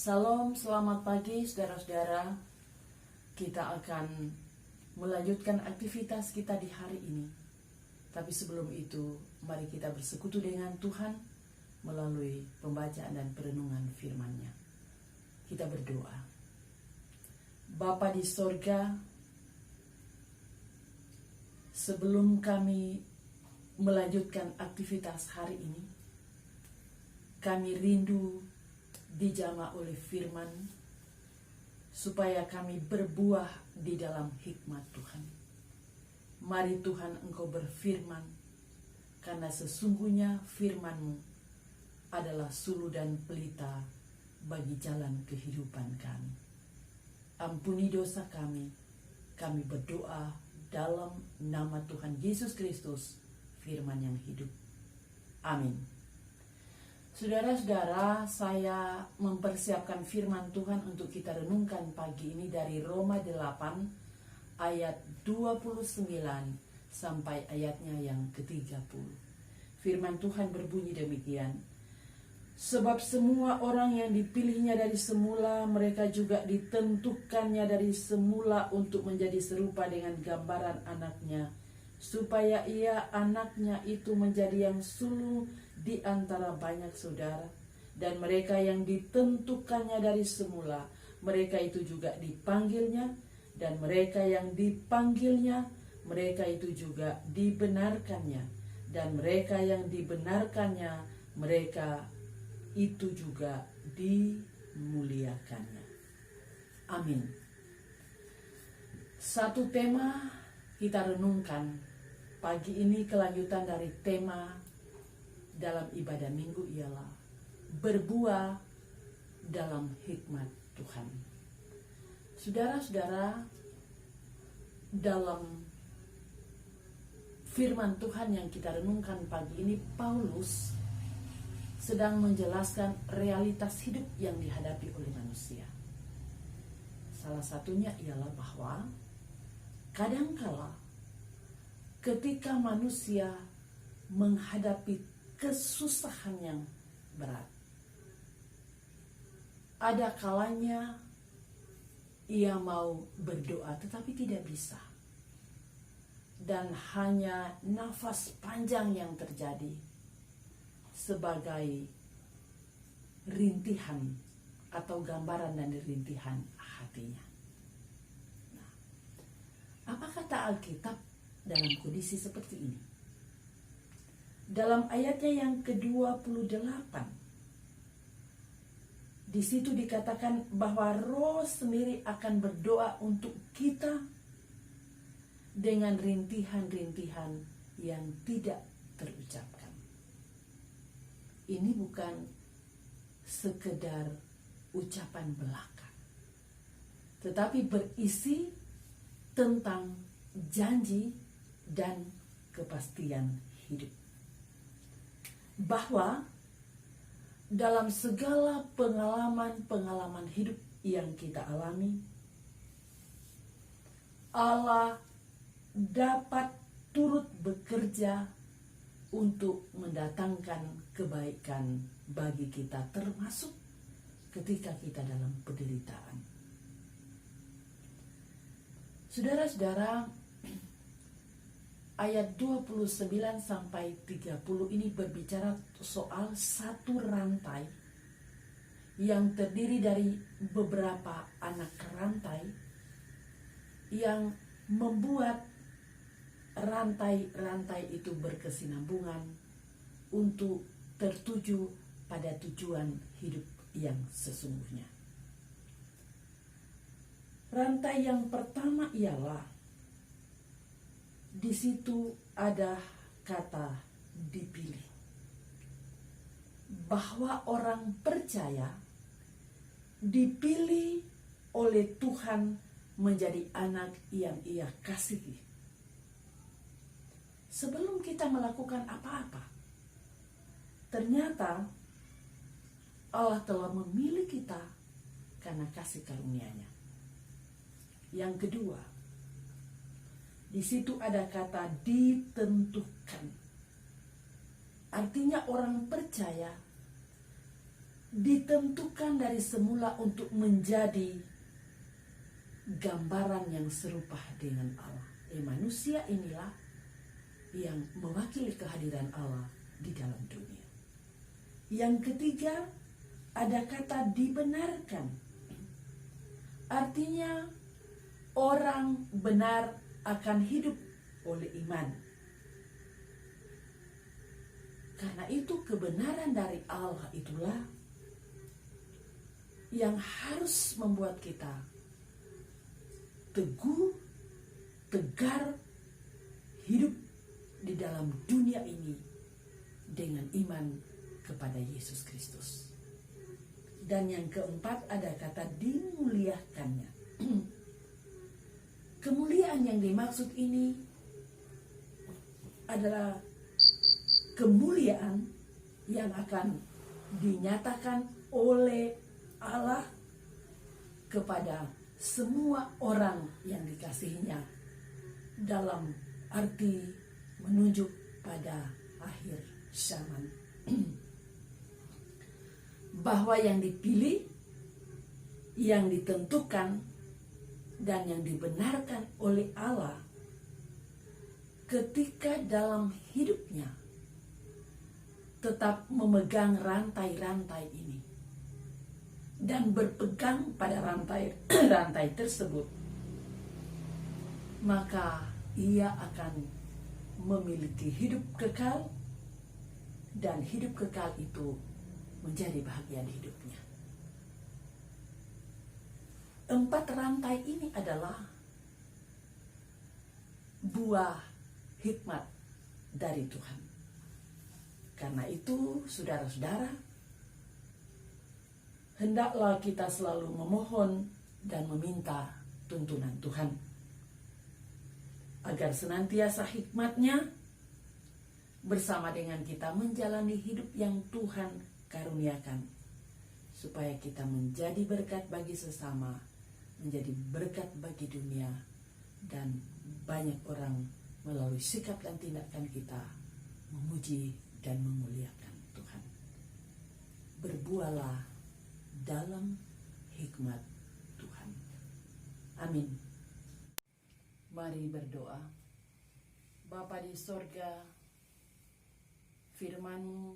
Salam, selamat pagi saudara-saudara. Kita akan melanjutkan aktivitas kita di hari ini. Tapi sebelum itu, mari kita bersekutu dengan Tuhan melalui pembacaan dan perenungan firman-Nya. Kita berdoa. Bapa di sorga, sebelum kami melanjutkan aktivitas hari ini, kami rindu dijamah oleh firman, supaya kami berbuah di dalam hikmat Tuhan. Mari Tuhan, Engkau berfirman, karena sesungguhnya firman-Mu adalah suluh dan pelita bagi jalan kehidupan kami. Ampuni dosa kami berdoa dalam nama Tuhan Yesus Kristus, firman yang hidup. Amin. Saudara-saudara, saya mempersiapkan firman Tuhan untuk kita renungkan pagi ini dari Roma 8 ayat 29 sampai ayatnya yang ke-30. Firman Tuhan berbunyi demikian. Sebab semua orang yang dipilihnya dari semula, mereka juga ditentukannya dari semula untuk menjadi serupa dengan gambaran anaknya, supaya ia anaknya itu menjadi yang sulung di antara banyak saudara. Dan mereka yang ditentukannya dari semula, mereka itu juga dipanggilnya. Dan mereka yang dipanggilnya, mereka itu juga dibenarkannya. Dan mereka yang dibenarkannya, mereka itu juga dimuliakannya. Amin. Satu tema kita renungkan pagi ini, kelanjutan dari tema dalam ibadah minggu, ialah berbuah dalam hikmat Tuhan. Saudara-saudara, dalam firman Tuhan yang kita renungkan pagi ini, Paulus sedang menjelaskan realitas hidup yang dihadapi oleh manusia. Salah satunya ialah bahwa kadangkala ketika manusia menghadapi kesusahan yang berat, ada kalanya ia mau berdoa tetapi tidak bisa, dan hanya nafas panjang yang terjadi sebagai rintihan atau gambaran dari rintihan hatinya. Nah, apa kata Alkitab dalam kondisi seperti ini? Dalam ayatnya yang ke-28, di situ dikatakan bahwa Roh sendiri akan berdoa untuk kita dengan rintihan-rintihan yang tidak terucapkan. Ini bukan sekedar ucapan belaka, tetapi berisi tentang janji dan kepastian hidup. Bahwa dalam segala pengalaman hidup yang kita alami, Allah dapat turut bekerja untuk mendatangkan kebaikan bagi kita, termasuk ketika kita dalam penderitaan. Saudara-saudara, ayat 29 sampai 30 ini berbicara soal satu rantai yang terdiri dari beberapa anak rantai yang membuat rantai-rantai itu berkesinambungan untuk tertuju pada tujuan hidup yang sesungguhnya. Rantai yang pertama ialah, di situ ada kata dipilih. Bahwa orang percaya dipilih oleh Tuhan menjadi anak yang Ia kasihi. Sebelum kita melakukan apa-apa, ternyata Allah telah memilih kita karena kasih karunia-Nya. Yang kedua, di situ ada kata ditentukan. Artinya orang percaya ditentukan dari semula untuk menjadi gambaran yang serupa dengan Allah. Manusia inilah yang mewakili kehadiran Allah di dalam dunia. Yang ketiga, ada kata dibenarkan. Artinya orang benar akan hidup oleh iman. Karena itu kebenaran dari Allah itulah yang harus membuat kita teguh, tegar, hidup di dalam dunia ini dengan iman kepada Yesus Kristus. Dan yang keempat ada kata dimuliakannya. Kemuliaan yang dimaksud ini adalah kemuliaan yang akan dinyatakan oleh Allah kepada semua orang yang dikasihinya, dalam arti menunjuk pada akhir zaman. Bahwa yang dipilih, yang ditentukan, dan yang dibenarkan oleh Allah ketika dalam hidupnya tetap memegang rantai-rantai ini dan berpegang pada rantai tersebut, maka ia akan memiliki hidup kekal, dan hidup kekal itu menjadi bahagian hidupnya. 4 rantai ini adalah buah hikmat dari Tuhan. Karena itu, saudara-saudara, hendaklah kita selalu memohon dan meminta tuntunan Tuhan, agar senantiasa hikmat-Nya bersama dengan kita menjalani hidup yang Tuhan karuniakan, supaya kita menjadi berkat bagi sesama, menjadi berkat bagi dunia, dan banyak orang melalui sikap dan tindakan kita memuji dan memuliakan Tuhan. Berbuahlah dalam hikmat Tuhan. Amin. Mari berdoa. Bapa di sorga, firman-Mu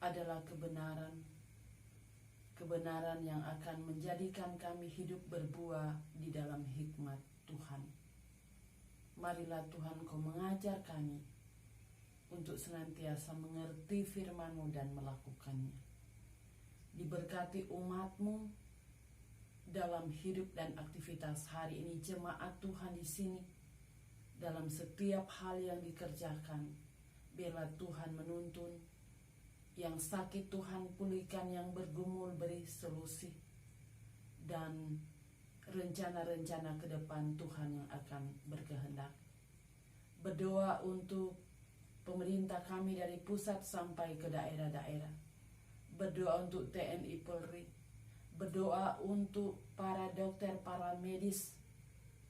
adalah kebenaran. Kebenaran yang akan menjadikan kami hidup berbuah di dalam hikmat Tuhan. Marilah Tuhan, Kau mengajar kami untuk senantiasa mengerti firman-Mu dan melakukannya. Diberkati umat-Mu dalam hidup dan aktivitas hari ini, jemaat Tuhan di sini, dalam setiap hal yang dikerjakan. Biarlah Tuhan menuntun, yang sakit Tuhan pulihkan, yang bergumul beri solusi, dan rencana-rencana ke depan Tuhan yang akan berkehendak. Berdoa untuk pemerintah kami dari pusat sampai ke daerah-daerah. Berdoa untuk TNI Polri. Berdoa untuk para dokter, para medis.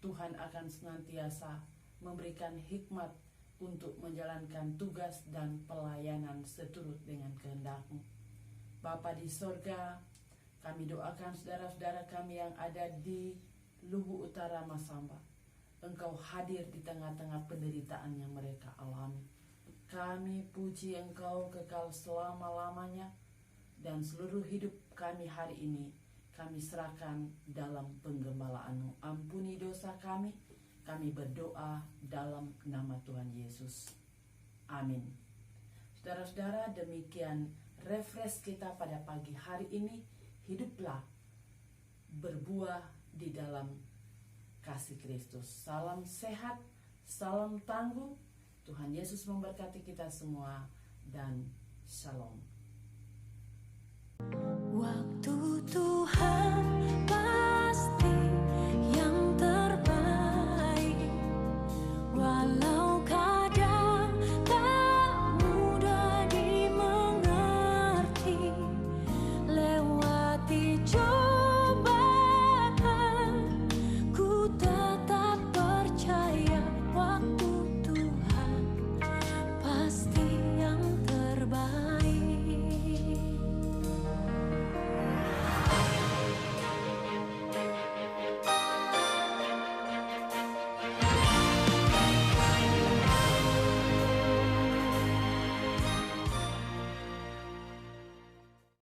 Tuhan akan senantiasa memberikan hikmat untuk menjalankan tugas dan pelayanan seturut dengan kehendak-Mu. Bapa di sorga, kami doakan saudara-saudara kami yang ada di Lubu Utara Masamba. Engkau hadir di tengah-tengah penderitaan yang mereka alami. Kami puji Engkau kekal selama-lamanya, dan seluruh hidup kami hari ini kami serahkan dalam penggembalaan-Mu. Ampuni dosa kami berdoa dalam nama Tuhan Yesus. Amin. Saudara-saudara, demikian refresh kita pada pagi hari ini. Hiduplah berbuah di dalam kasih Kristus. Salam sehat, salam tangguh. Tuhan Yesus memberkati kita semua, dan shalom.